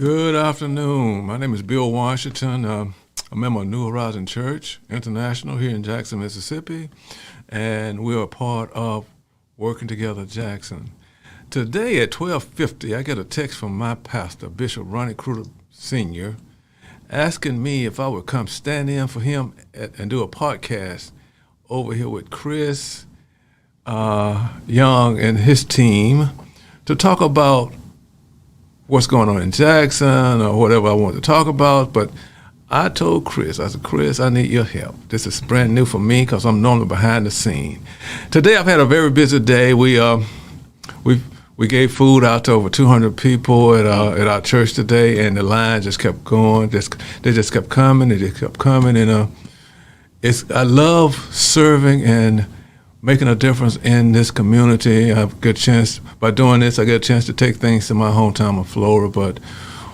Good afternoon. My name is Bill Washington. I'm a member of New Horizon Church International here in Jackson, Mississippi, and we're a part of Working Together Jackson. Today at 12:50, I get a text from my pastor, Bishop Ronnie Kruger Sr., asking me if I would come stand in for him and do a podcast over here with Chris Young and his team to talk about what's going on in Jackson or whatever I want to talk about. But I told Chris, I said, Chris, I need your help. This is brand new for me because I'm normally behind the scene. Today I've had a very busy day. We gave food out to over 200 people at our church today, and the line just kept going. They just kept coming. And I love serving and making a difference in this community. I get a chance, by doing this, I get a chance to take things to my hometown of Florida, but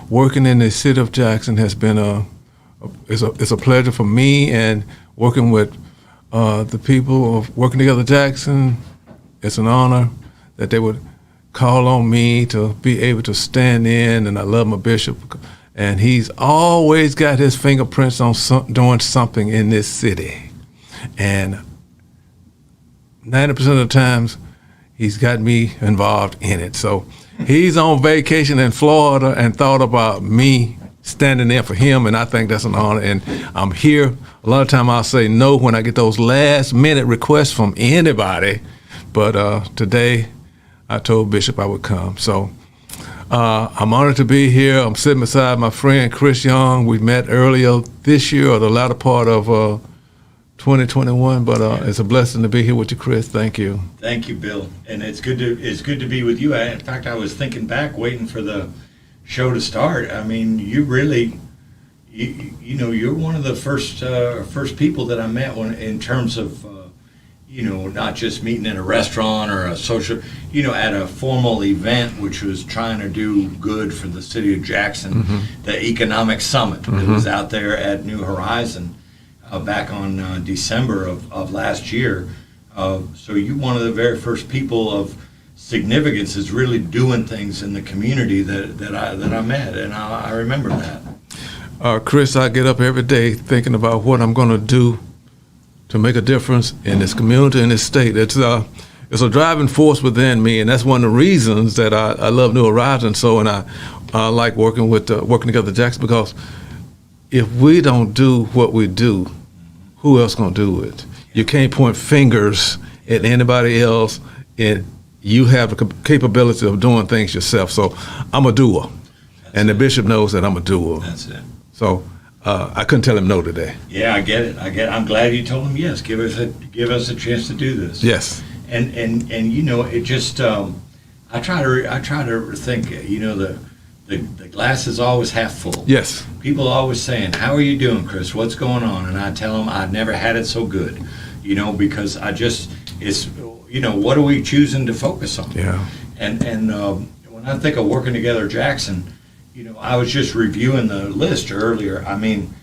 working in the city of Jackson has been it's a pleasure for me, and working with the people of Working Together Jackson, it's an honor that they would call on me to be able to stand in, and I love my bishop, and he's always got his fingerprints on doing something in this city, and 90% of the times, he's got me involved in it. So he's on vacation in Florida and thought about me standing there for him, and I think that's an honor. And I'm here. A lot of time I'll say no when I get those last-minute requests from anybody. But today, I told Bishop I would come. So I'm honored to be here. I'm sitting beside my friend Chris Young. We met earlier this year, or the latter part of 2021, but it's a blessing to be here with you, Chris. Thank you. Thank you, Bill. And it's good to be with you. In fact, I was thinking back, waiting for the show to start. I mean, you really, you're one of the first people that I met in terms of, not just meeting in a restaurant or a social, at a formal event, which was trying to do good for the city of Jackson, the Economic Summit that was out there at New Horizon. Back on December of last year. So you're one of the very first people of significance is really doing things in the community that I met, and I remember that. Chris, I get up every day thinking about what I'm going to do to make a difference in this community, in this state. It's a driving force within me, and that's one of the reasons that I love New Horizons so, and I like working together Jackson, because if we don't do what we do, who else gonna do it? You can't point fingers at anybody else, and you have the capability of doing things yourself. So I'm a doer, and the bishop knows that I'm a doer. That's it. So I couldn't tell him no today. Yeah, I get it. I'm glad you told him yes. Give us a chance to do this. Yes. And it just I try to think. The glass is always half full. Yes. People are always saying, how are you doing, Chris? What's going on? And I tell them I've never had it so good, because what are we choosing to focus on? Yeah. And when I think of Working Together Jackson, I was just reviewing the list earlier. I mean,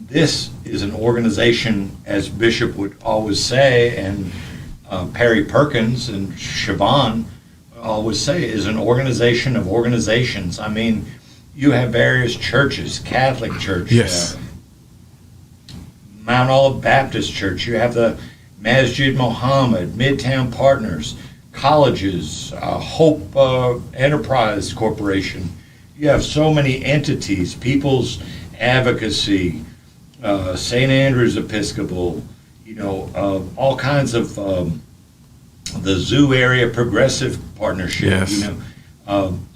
this is an organization, as Bishop would always say, and Perry Perkins and Siobhan always say, is an organization of organizations. I mean, you have various churches, Catholic Church, yes, Mount Olive Baptist Church, you have the Masjid Mohammed, Midtown Partners, colleges, Hope Enterprise Corporation. You have so many entities, People's Advocacy, St. Andrew's Episcopal, all kinds of the Zoo Area Progressive Partnership, yes,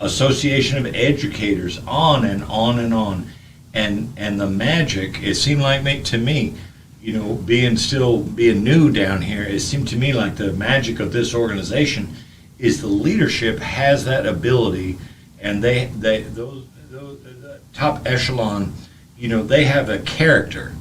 Association of Educators, on and on and on. And the magic, it seemed like to me, being new down here, it seemed to me like the magic of this organization is the leadership has that ability, and those top echelon, they have a character,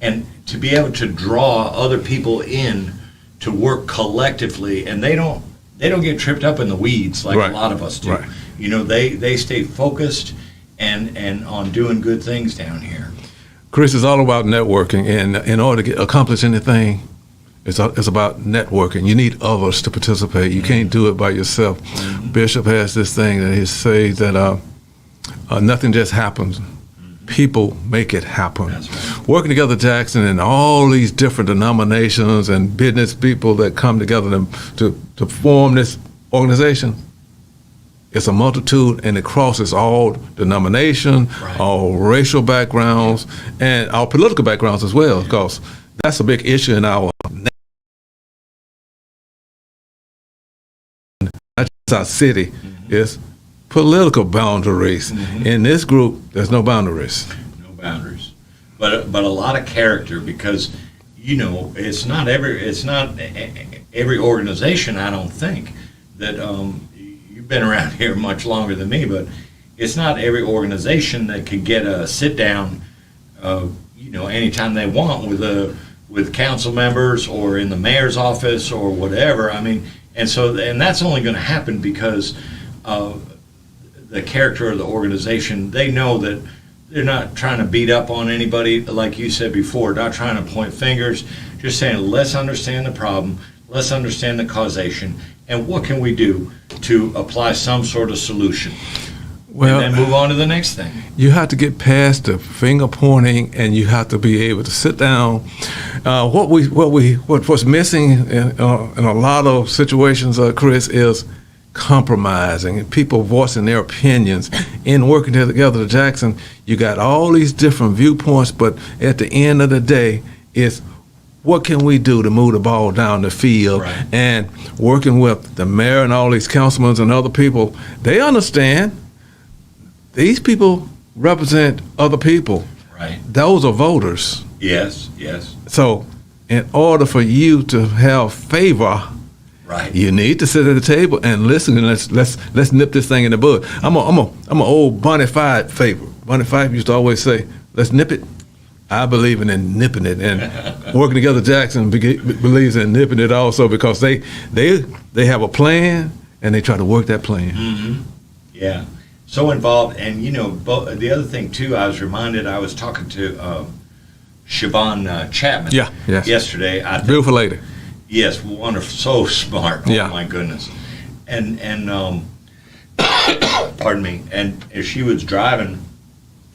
and to be able to draw other people in to work collectively, and they don't get tripped up in the weeds like right, a lot of us do. Right. They stay focused and on doing good things down here. Chris, is all about networking, and in order to accomplish anything, it's about networking. You need others to participate. You can't do it by yourself. Bishop has this thing that he says that Nothing just happens. People make it happen. That's right. Working together, Jackson, and all these different denominations and business people that come together to form this organization. It's a multitude, and it crosses all denomination, Right. all racial backgrounds, and our political backgrounds as well, because that's a big issue in our not just our city, is political boundaries. In this group, there's no boundaries. No boundaries, but a lot of character, because it's not every organization. I don't think that you've been around here much longer than me, but it's not every organization that could get a sit down, anytime they want with council members or in the mayor's office or whatever. I mean, and that's only going to happen because the character of the organization. They know that they're not trying to beat up on anybody, like you said before, not trying to point fingers, just saying, let's understand the problem, let's understand the causation, and what can we do to apply some sort of solution. Well, and then move on to the next thing. You have to get past the finger pointing, and you have to be able to sit down. What's missing in a lot of situations, Chris, is compromising and people voicing their opinions. In working together, Jackson, you got all these different viewpoints, but at the end of the day, it's what can we do to move the ball down the field? Right. And working with the mayor and all these councilmen and other people, they understand these people represent other people. Right. Those are voters. Yes. So in order for you to have favor, Right. you need to sit at the table and listen, and let's nip this thing in the bud. I'm an old Bonnie Fife favorite. Bonnie Fife used to always say, "Let's nip it." I believe in nipping it, and working together, Jackson believes in nipping it also, because they have a plan and they try to work that plan. Mm-hmm. Yeah. So involved, and the other thing too, I was talking to Siobhan Chapman. Yeah. Yes. Yesterday. Beautiful lady. Yes, wonderful, so smart. Oh Yeah. my goodness. And pardon me. And if she was driving,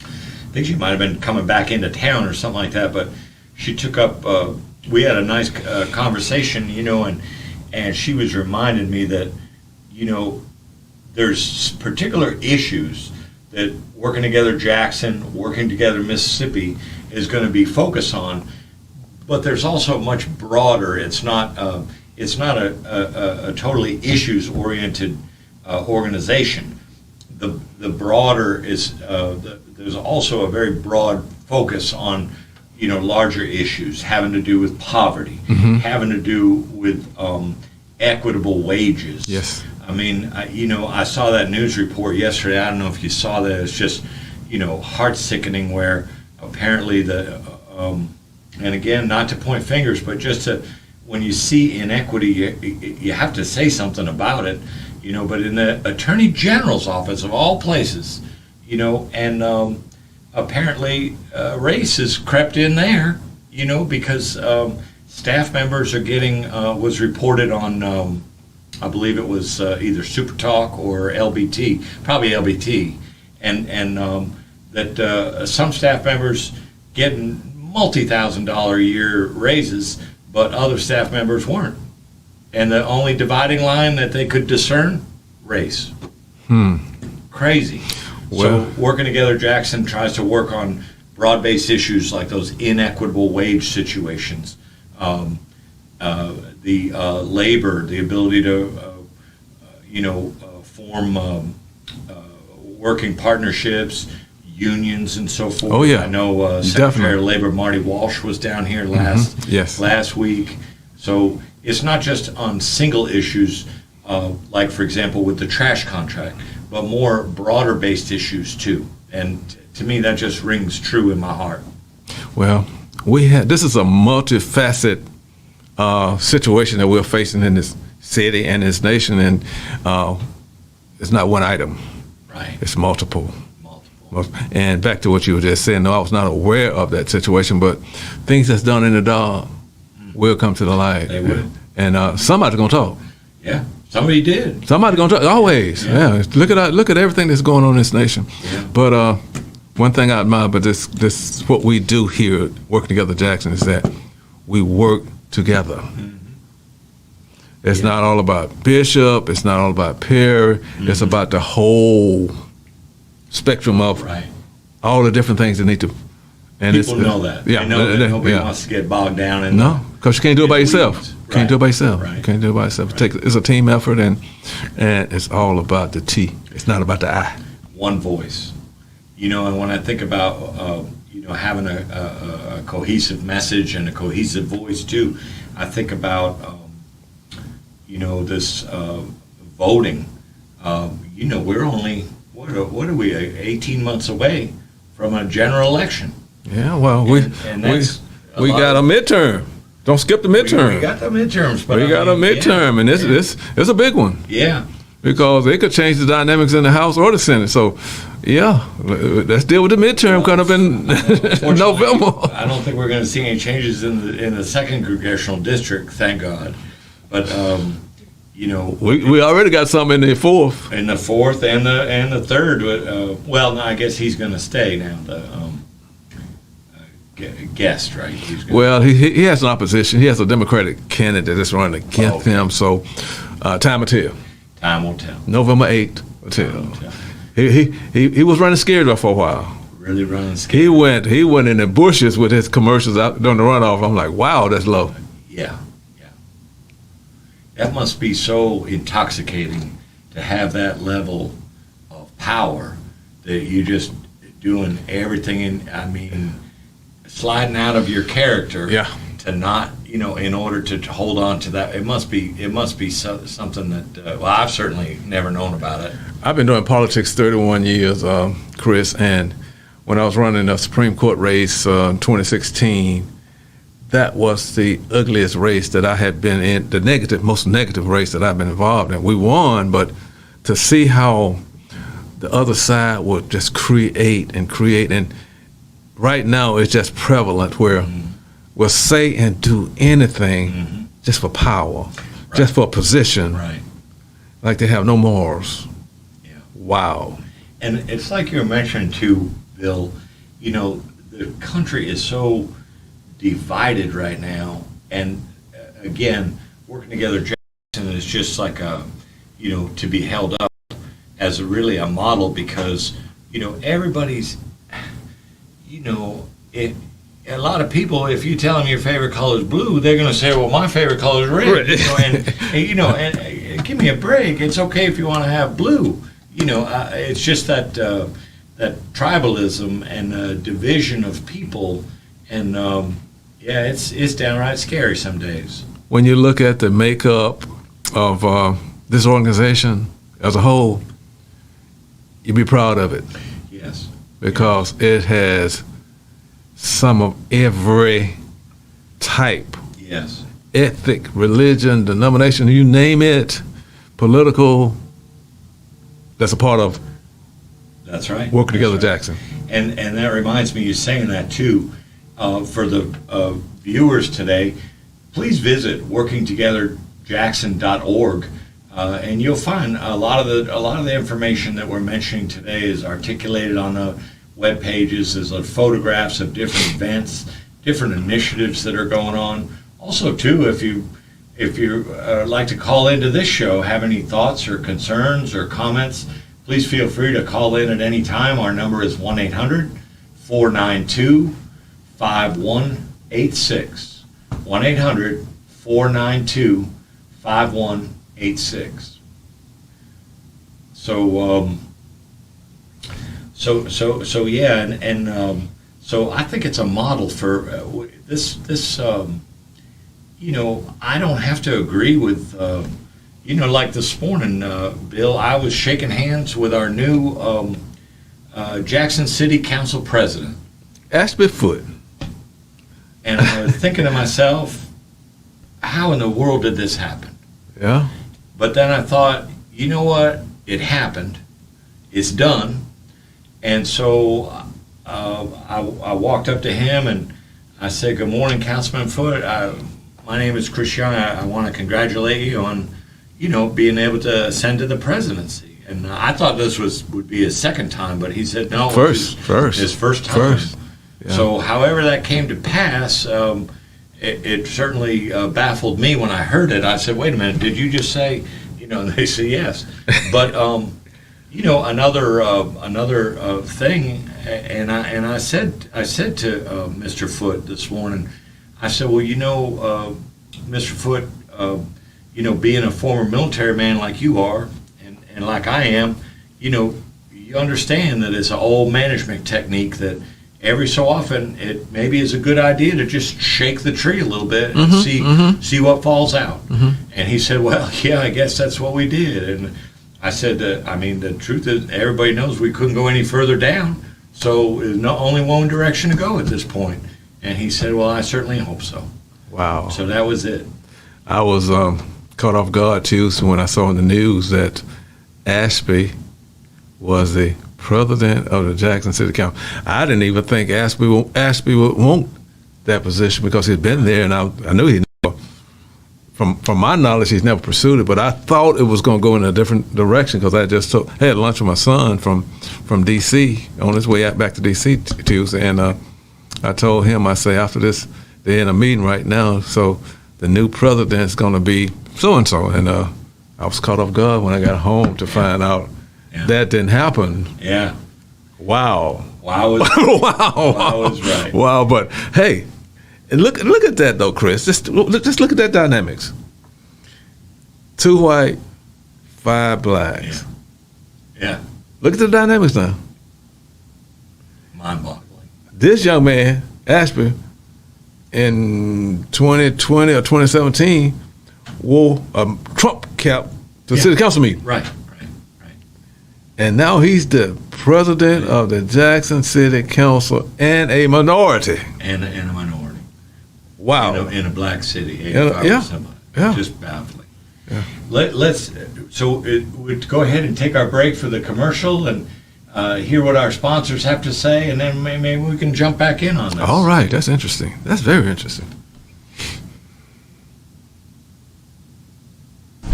I think she might have been coming back into town or something like that. But she took up. We had a nice conversation, and she was reminding me that, there's particular issues that working together Jackson, working together Mississippi is going to be focused on. But there's also much broader. It's not a totally issues-oriented organization. The broader is there's also a very broad focus on larger issues having to do with poverty, having to do with equitable wages. Yes. I mean, I saw that news report yesterday. I don't know if you saw that. It's just heart-sickening, where apparently and again, not to point fingers, but just when you see inequity, you have to say something about it, but in the Attorney General's office, of all places, and apparently race has crept in there, because staff members are getting, was reported on, I believe it was either Super Talk or LBT, probably LBT, and that some staff members getting multi-$1,000 a year raises, but other staff members weren't. And the only dividing line that they could discern, race. Crazy. Well, So working together, Jackson tries to work on broad-based issues like those inequitable wage situations, the labor, the ability to, form working partnerships, unions and so forth. Oh, yeah. I know Secretary Definitely. of Labor Marty Walsh was down here Yes. last week. So it's not just on single issues, like for example with the trash contract, but more broader based issues too. And to me, that just rings true in my heart. Well, this is a multifaceted situation that we're facing in this city and this nation, and it's not one item. Right. It's multiple. And back to what you were just saying, no, I was not aware of that situation, but things that's done in the dark will come to the light. They will. And somebody's going to talk. Yeah. Somebody did. Somebody gonna try. Always, yeah. Look at everything that's going on in this nation. Yeah. But one thing I admire, but this what we do here, working together, Jackson, is that we work together. It's not all about Bishop. It's not all about Perry. It's about the whole spectrum of all the different things that need to. And people know that. Yeah, they know that nobody wants to get bogged down in. No, because you can't do it by yourself. Can't do it by yourself. Right. Can't do it by yourself. It's a team effort, and it's all about the T. It's not about the I. One voice. And when I think about having a cohesive message and a cohesive voice too, I think about this voting. We're only what are we 18 months away from a general election. Yeah, well, we got a midterm. Don't skip the midterm. We got the midterms, but we got a midterm, and it's a big one. Yeah, because it could change the dynamics in the House or the Senate. So, yeah, let's deal with the midterm coming up in November. I don't think we're going to see any changes in the second congressional district, thank God. But we already got some in the fourth. In the fourth and the third. Well, no, I guess he's going to stay now. The guest, right? Well, he has an opposition. He has a Democratic candidate that's running against him. So, time will tell. Time will tell. November 8th will tell. He was running scared for a while. Really running scared. He went in the bushes with his commercials out during the runoff. I'm like, wow, that's low. Yeah. That must be so intoxicating to have that level of power that you just doing everything sliding out of your character to not, in order to hold on to that. It must be something that, I've certainly never known about it. I've been doing politics 31 years, Chris, and when I was running a Supreme Court race in 2016, that was the ugliest race that I had been in, the most negative race that I've been involved in. We won, but to see how the other side would just create, and right now it's just prevalent where we'll say and do anything just for power, just for a position, like they have no morals. Yeah. Wow. And it's like you were mentioning too, Bill, the country is so divided right now, and again, working together, Jackson is just like to be held up as really a model, because everybody's a lot of people, if you tell them your favorite color is blue, they're going to say, well, my favorite color is red. And give me a break. It's okay if you want to have blue. It's just that tribalism and division of people, and it's downright scary some days. When you look at the makeup of this organization as a whole, you'd be proud of it. Yes. Because it has some of every type. Yes. Ethic, religion, denomination, you name it, political, that's a part of That's right. Working Together, right. Jackson. And that reminds me, you saying that too, for the viewers today, please visit workingtogetherjackson.org, and you'll find a lot of the information that we're mentioning today is articulated on the web pages. There's photographs of different events, different initiatives that are going on. Also, too, if you like to call into this show, have any thoughts or concerns or comments, please feel free to call in at any time. Our number is 1-800-492-5186. 1-800-492-5186. So yeah, and so I think it's a model for this. I don't have to agree with. Like this morning, Bill, I was shaking hands with our new Jackson City Council president. Ashby Foote. And I was thinking to myself, how in the world did this happen? Yeah. But then I thought, you know what? It happened. It's done. And so I walked up to him and I said, "Good morning, Councilman Foote. My name is Chris Young. I want to congratulate you on, being able to ascend to the presidency. And I thought this would be his second time, but he said no. First. His first time. Yeah. So however that came to pass, it certainly baffled me when I heard it. I said, wait a minute, did you just say, and they said yes. But, another thing, and I said to Mr. Foote this morning, I said, well, Mr. Foote, being a former military man like you are, and like I am, you understand that it's an old management technique that every so often it maybe is a good idea to just shake the tree a little bit and see what falls out. And he said, well, yeah, I guess that's what we did. And I said, the truth is everybody knows we couldn't go any further down, so there's only one direction to go at this point. And he said, well, I certainly hope so. Wow. So that was it. I was caught off guard, too, so when I saw in the news that Ashby was the president of the Jackson City Council. I didn't even think Ashby would want that position because he'd been there, and I knew he never, from my knowledge, he's never pursued it, but I thought it was going to go in a different direction because I just had lunch with my son from D.C. on his way out back to D.C. Tuesday, and I told him, I say, after this, they're in a meeting right now, so the new president's going to be so-and-so, and I was caught off guard when I got home to find out that didn't happen. Yeah. Wow. Wow. Wow is right. Wow, but hey, and look at that though, Chris. Just look at that dynamics. 2 white, 5 blacks. Yeah. Look at the dynamics now. Mind-boggling. This young man, Ashby, in 2020 or 2017, wore a Trump cap to city council meeting. Right. And now he's the president of the Jackson City Council and a minority. And a minority. Wow. In a black city. Yeah. Just baffling. Yeah. Let's we'd go ahead and take our break for the commercial and hear what our sponsors have to say, and then maybe we can jump back in on this. All right. That's interesting. That's very interesting.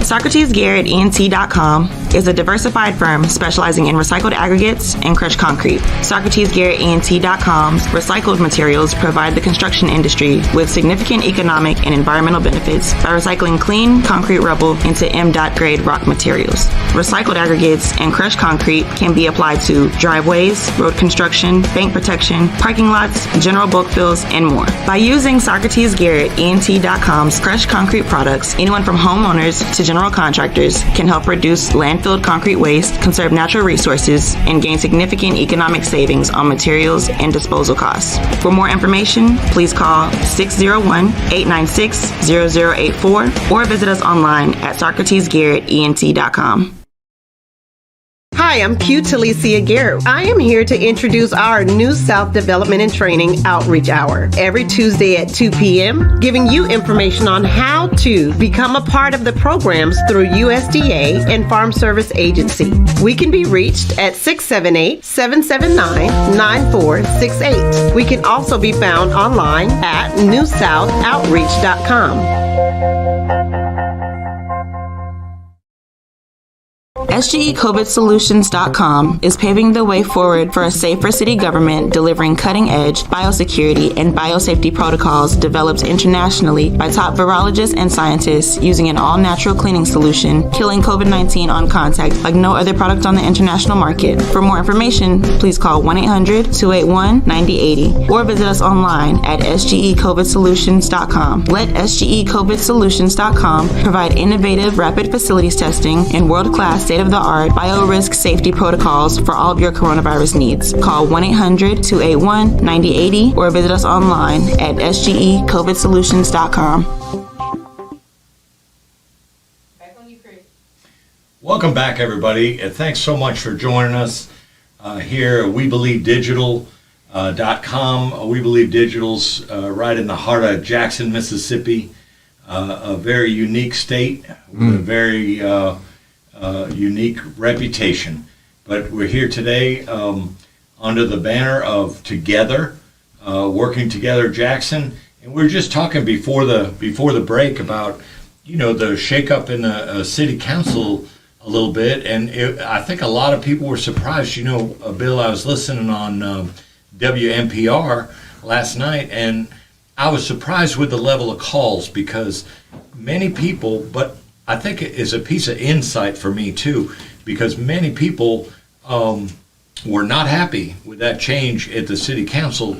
SocratesGarrettENT.com is a diversified firm specializing in recycled aggregates and crushed concrete. SocratesGarrettENT.com's recycled materials provide the construction industry with significant economic and environmental benefits by recycling clean concrete rubble into M.DOT grade rock materials. Recycled aggregates and crushed concrete can be applied to driveways, road construction, bank protection, parking lots, general bulk fills, and more. By using SocratesGarrettENT.com's crushed concrete products, anyone from homeowners to general contractors can help reduce landfilled concrete waste, conserve natural resources, and gain significant economic savings on materials and disposal costs. For more information, please call 601-896-0084 or visit us online at SocratesGarrettENT.com. Hi, I'm Q Talicia Garrett. I am here to introduce our New South Development and Training Outreach Hour every Tuesday at 2 p.m., giving you information on how to become a part of the programs through USDA and Farm Service Agency. We can be reached at 678-779-9468. We can also be found online at newsouthoutreach.com. SGECOVIDsolutions.com is paving the way forward for a safer city government delivering cutting-edge biosecurity and biosafety protocols developed internationally by top virologists and scientists using an all-natural cleaning solution, killing COVID-19 on contact like no other product on the international market. For more information, please call 1-800-281-9080 or visit us online at SGECOVIDsolutions.com. Let SGECOVIDsolutions.com provide innovative rapid facilities testing and world-class state-of-the-art biorisk safety protocols for all of your coronavirus needs. Call 1-800-281-9080 or visit us online at SGECOVIDsolutions.com. Back on you, Chris. Welcome back, everybody. Thanks so much for joining us here at WeBelieveDigital.com. We Believe Digital's right in the heart of Jackson, Mississippi, a very unique state with a very unique reputation. But we're here today under the banner of Together, Working Together Jackson, and we were just talking before the break about the shakeup in the city council a little bit, and I think a lot of people were surprised. Bill, I was listening on WNPR last night, and I was surprised with the level of calls because many people, but I think it is a piece of insight for me too, because many people were not happy with that change at the city council.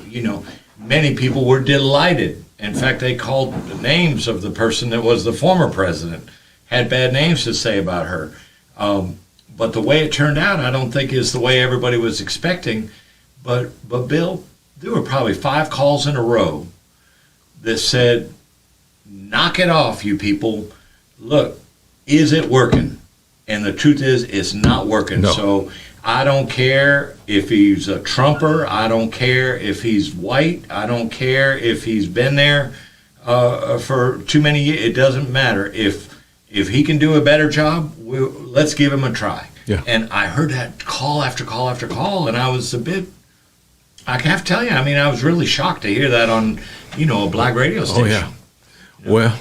Many people were delighted. In fact, they called the names of the person that was the former president, had bad names to say about her. But the way it turned out, I don't think is the way everybody was expecting. But Bill, there were probably 5 calls in a row that said, knock it off, you people. Look, is it working? And the truth is, it's not working. No. So I don't care if he's a Trumper. I don't care if he's white. I don't care if he's been there for too many years. It doesn't matter. If he can do a better job, let's give him a try. Yeah. And I heard that call after call after call, and I was I have to tell you, I was really shocked to hear that on, a black radio station. Oh, yeah. Well,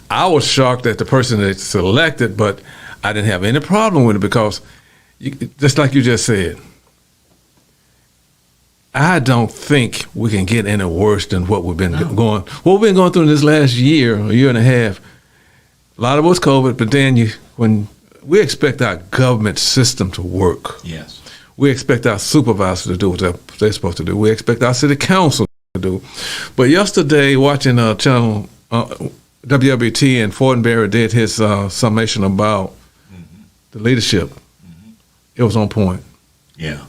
I was shocked at the person that selected, but I didn't have any problem with it because, just like you just said, I don't think we can get any worse than what we've been going through in this last year, a year and a half. A lot of it was COVID, but then when we expect our government system to work. Yes. We expect our supervisors to do what they're supposed to do. We expect our city council to do. But yesterday, watching channel WWT, and Fortenberry did his summation about the leadership. It was on point. Yeah.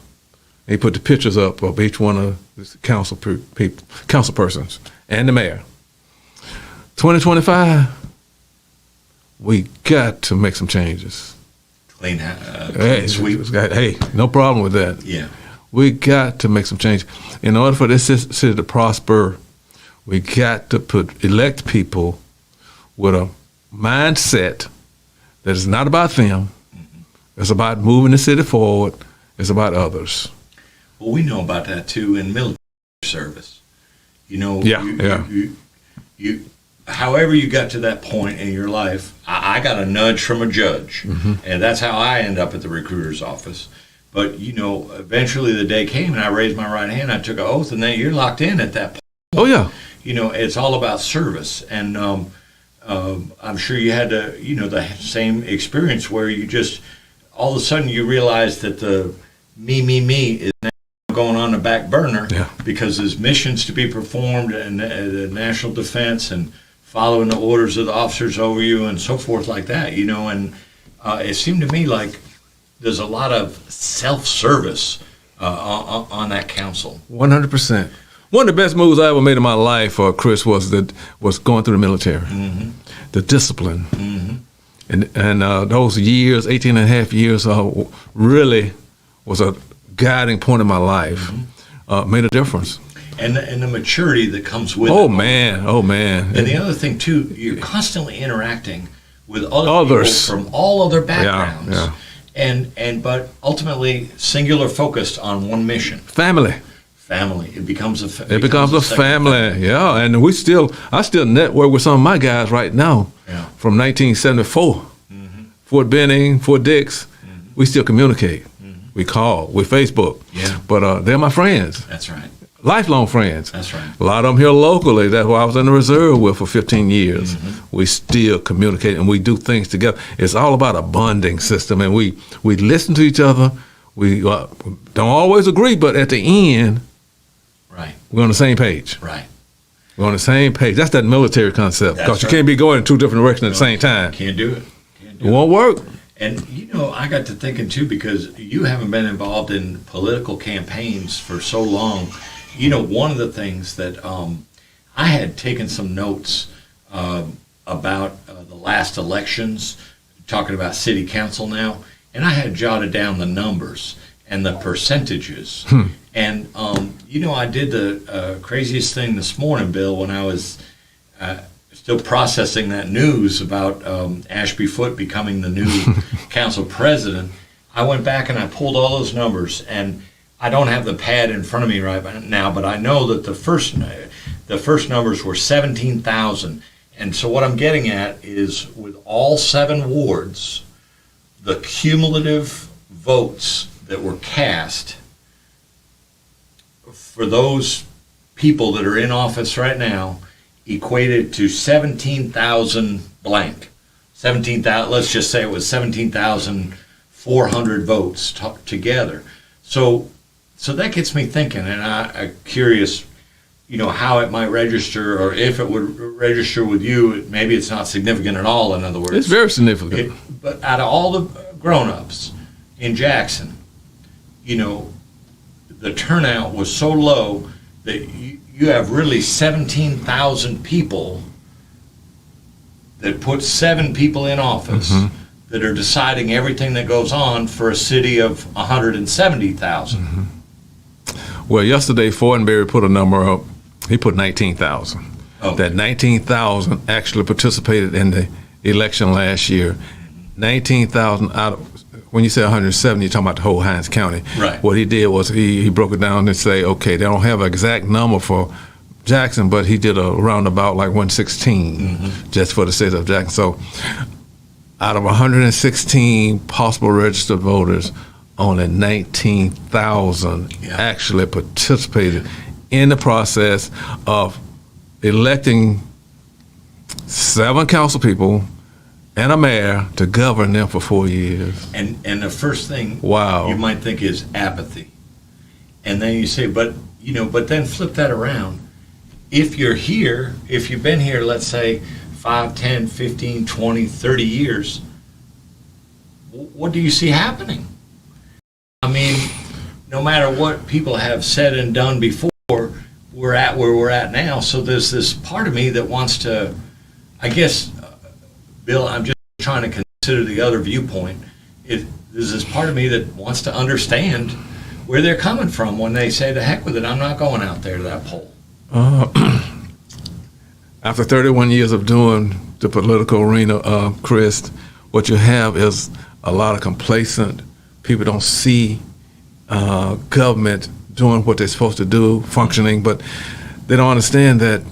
He put the pictures up of each one of the council persons and the mayor. 2025, we got to make some changes. Clean sweep. Hey, no problem with that. Yeah. We got to make some change. In order for this city to prosper, we got to elect people with a mindset that is not about them. It's about moving the city forward. It's about others. Well, we know about that too in military service. However you got to that point in your life, I got a nudge from a judge, and that's how I end up at the recruiter's office. But, eventually the day came and I raised my right hand, I took an oath, and then you're locked in at that point. Oh, yeah. It's all about service. And I'm sure you had the same experience where you just, all of a sudden you realize that the me is now going on the back burner because there's missions to be performed and the national defense and following the orders of the officers over you and so forth like that, and it seemed to me like there's a lot of self-service on that council. 100%. One of the best moves I ever made in my life, Chris, was going through the military. The discipline. And those years, 18 and a half years, really was a guiding point in my life. Made a difference. And the maturity that comes with it. Oh, man. And the other thing, too, you're constantly interacting with others people from all other backgrounds. Yeah. But ultimately, singular focused on one mission. Family. It becomes a family. Yeah, and I still network with some of my guys right now from 1974. Fort Benning, Fort Dix. We still communicate. We call. We Facebook. Yeah. But they're my friends. That's right. Lifelong friends. That's right. A lot of them here locally. That's who I was in the reserve with for 15 years. We still communicate and we do things together. It's all about a bonding system, and we listen to each other. We don't always agree, but at the end, we're on the same page. Right. We're on the same page. That's that military concept. Because you can't be going in two different directions at the same time. Can't do it. It won't work. And, I got to thinking, too, because you haven't been involved in political campaigns for so long. One of the things that I had taken some notes about the last elections, talking about city council now, and I had jotted down the numbers and the percentages. And, I did the craziest thing this morning, Bill, when I was still processing that news about Ashby Foote becoming the new council president. I went back and I pulled all those numbers, and I don't have the pad in front of me right now, but I know that the first numbers were 17,000, And so what I'm getting at is with all 7 wards, the cumulative votes that were cast for those people that are in office right now equated to 17,000 blank. 17,000, let's just say it was 17,400 votes together. So that gets me thinking, and I'm curious, how it might register, or if it would register with you. Maybe it's not significant at all, in other words. It's very significant. But out of all the grown-ups in Jackson, the turnout was so low that you have really 17,000 people that put 7 people in office that are deciding everything that goes on for a city of 170,000. Well, yesterday, Fortenberry put a number up. He put 19,000. Okay. That 19,000 actually participated in the election last year. 19,000 out of, when you say 170, you're talking about the whole Hinds County. Right. What he did was he broke it down and say, okay, they don't have an exact number for Jackson, but he did a roundabout like 116 just for the city of Jackson. So out of 116 possible registered voters, only 19,000 actually participated in the process of electing 7 council people and a mayor to govern them for 4 years. And the first thing Wow. you might think is apathy. And then you say, but then flip that around. If you're here, if you've been here, let's say 5, 10, 15, 20, 30 years, what do you see happening? I mean, no matter what people have said and done before, we're at where we're at now. So there's this part of me that wants to, I guess, Bill, I'm just trying to consider the other viewpoint. There's this part of me that wants to understand where they're coming from when they say, the heck with it, I'm not going out there to that poll. After 31 years of doing the political arena, Chris, what you have is a lot of complacent people. Don't see government doing what they're supposed to do, functioning, but they don't understand that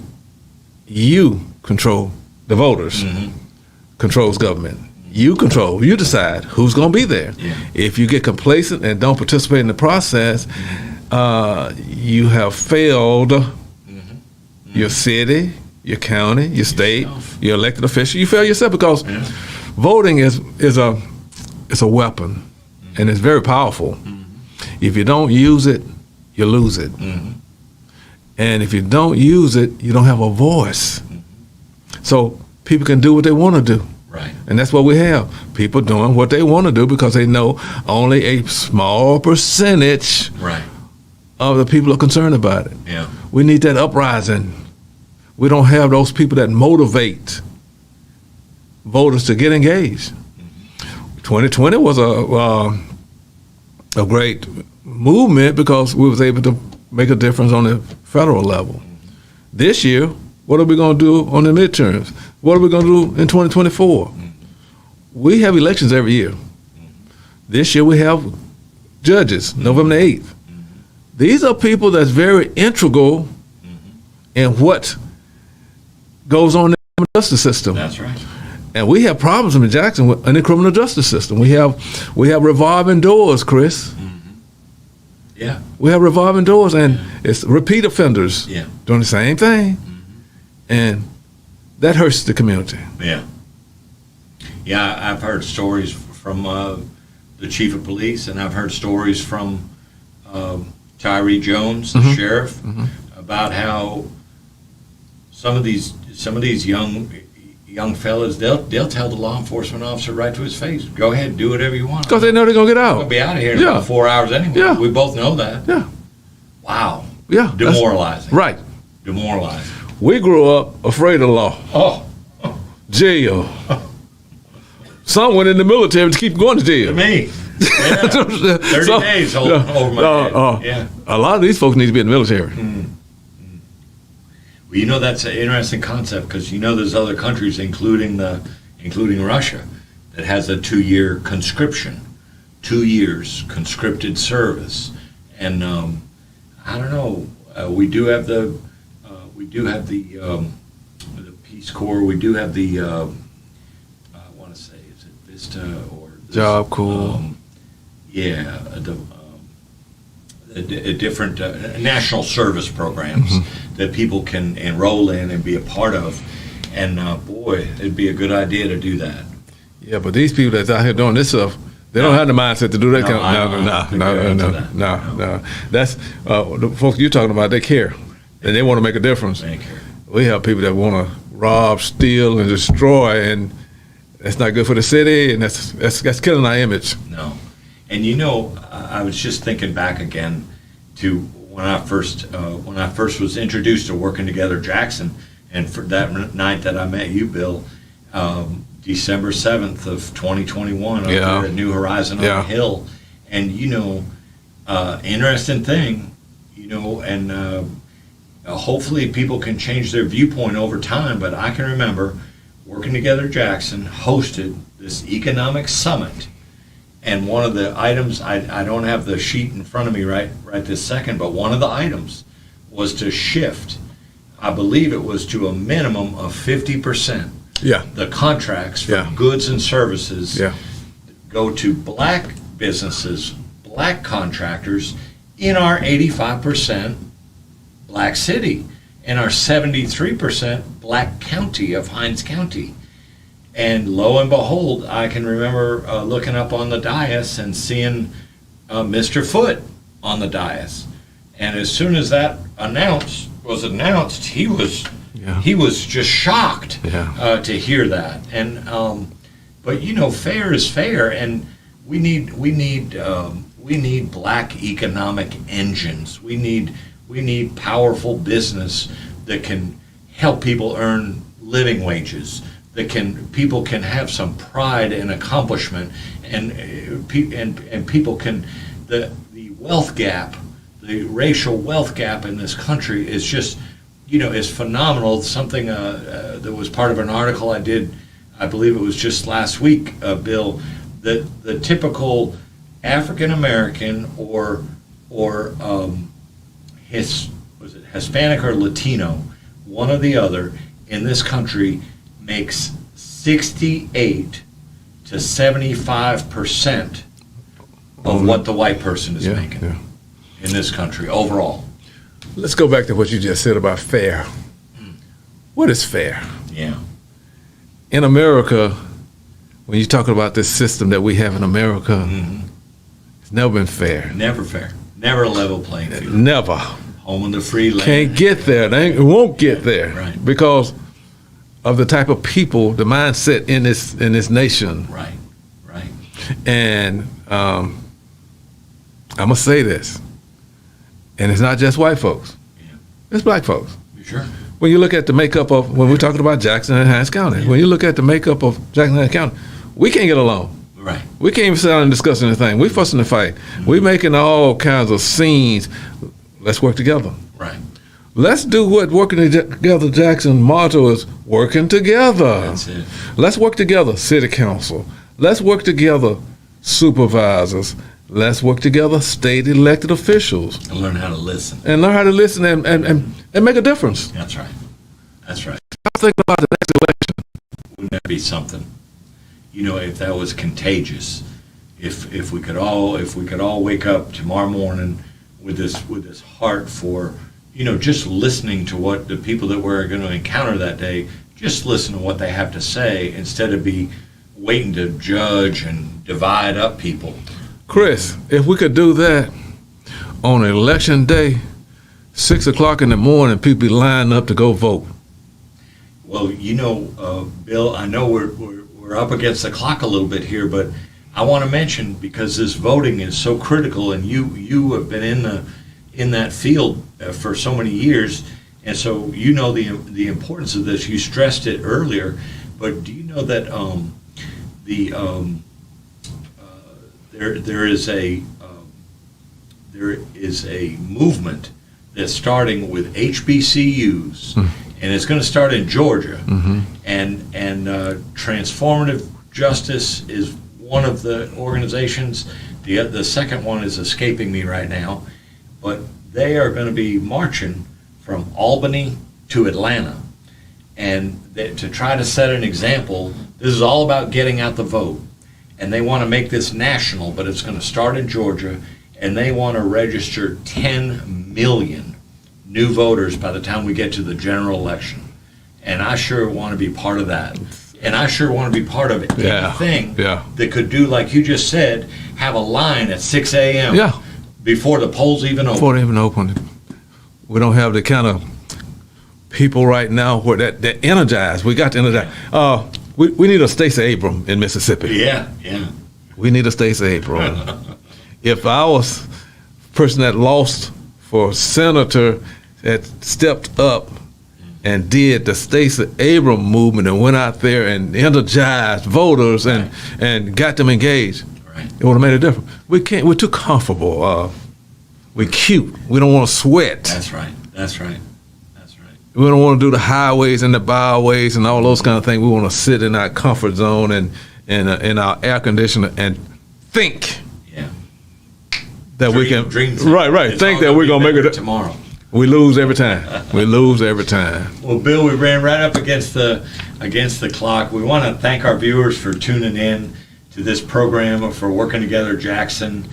you control the voters, controls government. You control, you decide who's going to be there. Yeah. If you get complacent and don't participate in the process, you have failed your city, your county, your state, your elected official. You fail yourself because voting is a weapon, and it's very powerful. If you don't use it, you lose it. And if you don't use it, you don't have a voice. So people can do what they want to do. Right. And that's what we have. People doing what they want to do because they know only a small percentage of the people are concerned about it. Yeah. We need that uprising. We don't have those people that motivate voters to get engaged. 2020 was a great movement because we was able to make a difference on the federal level. This year, what are we going to do on the midterms? What are we going to do in 2024? We have elections every year. This year we have judges, November 8th. These are people that's very integral in what goes on in the justice system. That's right. And we have problems in Jackson in the criminal justice system. We have revolving doors, Chris. Yeah. We have revolving doors, and it's repeat offenders doing the same thing, and that hurts the community. Yeah. Yeah, I've heard stories from the chief of police, and I've heard stories from Tyree Jones, the sheriff, about how some of these young fellas, they'll tell the law enforcement officer right to his face, go ahead, do whatever you want. Because they know they're going to get out. We'll be out of here in about 4 hours anyway. Yeah. We both know that. Yeah. Wow. Yeah. Demoralizing. Right. Demoralizing. We grew up afraid of law. Oh. Jail. Some went in the military to keep going to jail. Me. Yeah. 30 days over my head. Yeah. A lot of these folks need to be in the military. Well, that's an interesting concept because there's other countries, including Russia, that has a 2-year conscription, 2 years conscripted service, and I don't know. We do have the Peace Corps. We do have the, I want to say, is it Vista or this, Job Corps? Yeah, different national service programs that people can enroll in and be a part of. And boy, it'd be a good idea to do that. Yeah, but these people that's out here doing this stuff, they don't have the mindset to do that kind of. No. That's the folks you're talking about. They care, and they want to make a difference. They care. We have people that want to rob, steal, and destroy, and that's not good for the city, and that's killing our image. No, and you know, I was just thinking back again to when I first was introduced to Working Together Jackson, and for that night that I met you, Bill. December 7th of 2021 up there at New Horizon on the Hill. And, you know, interesting thing, you know, and hopefully people can change their viewpoint over time, but I can remember Working Together Jackson hosted this economic summit. And one of the items, I don't have the sheet in front of me right this second, but one of the items was to shift, I believe it was to a minimum of 50%. Yeah. The contracts for goods and services go to black businesses, black contractors in our 85% black city and our 73% black county of Hinds County. And lo and behold, I can remember looking up on the dais and seeing Mr. Foote on the dais. And as soon as that was announced, he was just shocked to hear that. And but you know, fair is fair, and we need black economic engines. We need powerful business that can help people earn living wages. People can have some pride and accomplishment, and people can the wealth gap, the racial wealth gap in this country is just, you know, is phenomenal. Something that was part of an article I did, I believe it was just last week, Bill, that the typical African American or Hispanic or Latino, one or the other, in this country makes 68 to 75% of what the white person is making in this country overall. Let's go back to what you just said about fair. What is fair? Yeah. In America, when you talk about this system that we have in America, it's never been fair. Never fair. Never a level playing field. Never. Home of the free land. Can't get there. It won't get there. Right. Because of the type of people, the mindset in this nation. Right. And I'm gonna say this, and it's not just white folks. Yeah. It's black folks. You sure? When you look at the makeup of, when we're talking about Jackson and Hinds County, when you look at the makeup of Jackson and Hinds County, we can't get along. Right. We can't even sit down and discuss anything. We fussing and fight. We making all kinds of scenes. Let's work together. Right. Let's do what Working Together Jackson motto is, working together. That's it. Let's work together, city council. Let's work together, supervisors. Let's work together, state elected officials. And learn how to listen. And learn how to listen and make a difference. That's right. That's right. I'm thinking about the next election. Wouldn't that be something? You know, if that was contagious, if we could all wake up tomorrow morning with this heart for, you know, just listening to what the people that we're going to encounter that day, just listen to what they have to say instead of be waiting to judge and divide up people. Chris, if we could do that on election day, 6 o'clock in the morning, people be lining up to go vote. Well, you know, Bill, I know we're up against the clock a little bit here, but I want to mention, because this voting is so critical, and you have been in that field for so many years, and so you know the importance of this. You stressed it earlier, but do you know that there is a movement that's starting with HBCUs, and it's going to start in Georgia, and Transformative Justice is one of the organizations. The second one is escaping me right now, but they are going to be marching from Albany to Atlanta, and to try to set an example. This is all about getting out the vote, and they want to make this national, but it's going to start in Georgia, and they want to register 10 million new voters by the time we get to the general election. And I sure want to be part of that. And I sure want to be part of anything that could do, like you just said, have a line at 6 a.m. Before the polls even open. Before they even open. We don't have the kind of people right now where they're energized. We got to energize. We need a Stacey Abrams in Mississippi. Yeah. We need a Stacey Abrams. If I was person that lost for senator that stepped up and did the Stacey Abrams movement and went out there and energized voters and got them engaged, it would have made a difference. We can't. We're too comfortable. We're cute. We don't want to sweat. That's right. We don't want to do the highways and the byways and all those kind of things. We want to sit in our comfort zone and in our air conditioner and think that we can. Right. Think that we're gonna make it tomorrow. We lose every time. Well, Bill, we ran right up against the clock. We want to thank our viewers for tuning in to this program, for Working Together Jackson,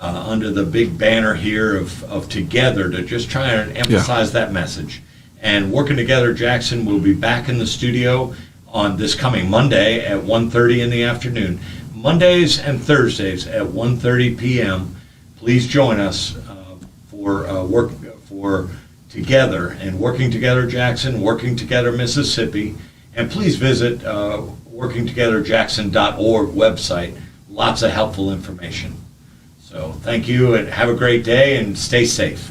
under the big banner here of Together, to just try and emphasize that message. And Working Together Jackson will be back in the studio on this coming Monday at 1:30 in the afternoon. Mondays and Thursdays at 1:30 p.m. Please join us for Together and Working Together Jackson, Working Together Mississippi, and please visit workingtogetherjackson.org website. Lots of helpful information. So thank you and have a great day and stay safe.